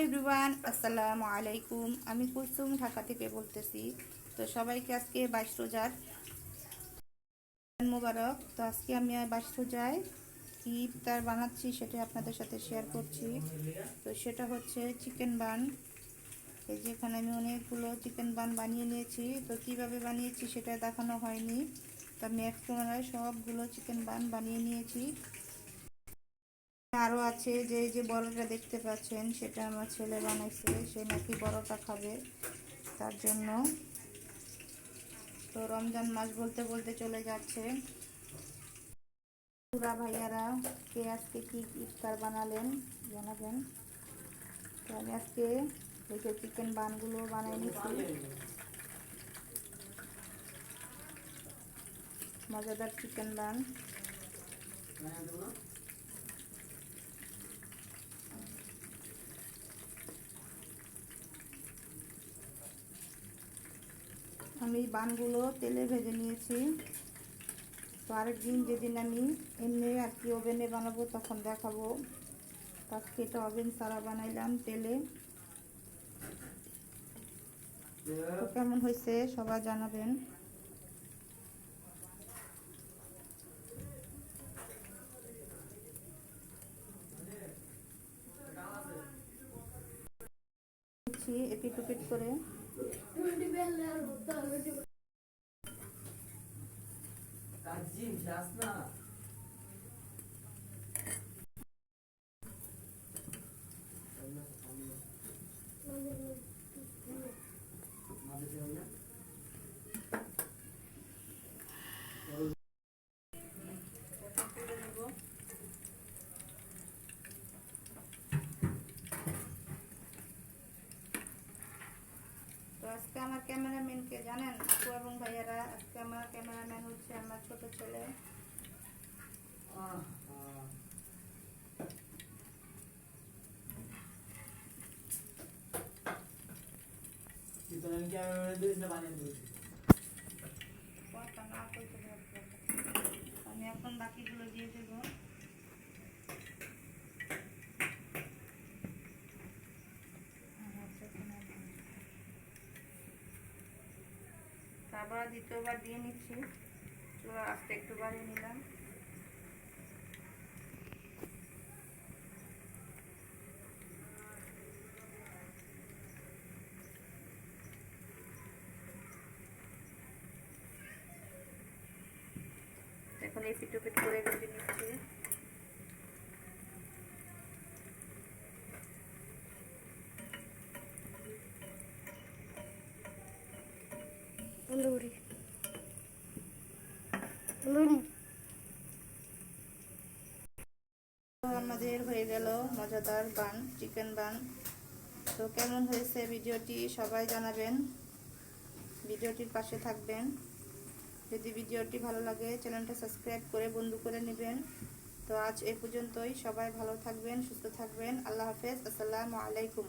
Everyone, আসসালামু আলাইকুম। আমি কুলসুম ঢাকা থেকে বলতেছি। তো সবাইকে আজকে 22 রোজার মোবারক। তো আজকে আমি 22 রোজায় কি ইফতার বানাচ্ছি সেটা আপনাদের সাথে শেয়ার করছি। তো সেটা হচ্ছে চিকেন বান। এই যে এখানে আমি অনেকগুলো চিকেন বান বানিয়ে নিয়েছি। তো কিভাবে বানিয়েছি সেটা দেখানো হয়নি। তো আমি এক ক্যামেরায় সবগুলো চিকেন বান বানিয়ে নিয়েছি। আরও আছে যে এই যে বড়টা দেখতে পাচ্ছেন, সেটা আমার ছেলে বানাইছে। সে নাকি বড়টা খাবে, তার জন্য। তো রমজান মাস বলতে বলতে চলে যাচ্ছে। পুরা ভাইয়ারা কে আজকে কি ইফতার বানালেন জানাবেন। তো আমি আজকে এই যে চিকেন বানগুলো বানিয়ে নিচ্ছি, মজাদার চিকেন বান। আমি বানগুলো তেলে ভেজে নিয়েছি। তো আরেকদিন যেদিন আমি এমনি আর কি ওভেনে বানাবো তখন দেখাবো। আজকে এটা ওভেন ছাড়া বানাইলাম তেলে। তো কেমন হয়েছে সবাই জানাবেন। এপিট ওপিট করে আজকে আমার ক্যামেরাম্যান কে জানেন আপু এবং ভাইয়ারা? আজকে আমার ক্যামেরাম্যান হচ্ছে আমার ছোট ছেলে। আমি এখন বাকিগুলো দিয়ে দেবো। আবার দ্বিতীয়বার দিয়ে নিচ্ছি। চুলা আস্তে একটু বাড়িয়ে নিলাম। এখন এই পিট পিট করে ভেজে নিচ্ছি। আমাদের হয়ে গেল মজাদার বান, চিকেন বান। তো কেমন হয়েছে ভিডিওটি সবাই জানাবেন। ভিডিওটির পাশে থাকবেন। যদি ভিডিওটি ভালো লাগে চ্যানেলটা সাবস্ক্রাইব করে বন্ধু করে নেবেন। তো আজ এই পর্যন্তই। সবাই ভালো থাকবেন, সুস্থ থাকবেন। আল্লাহ হাফেজ, আসসালামু আলাইকুম।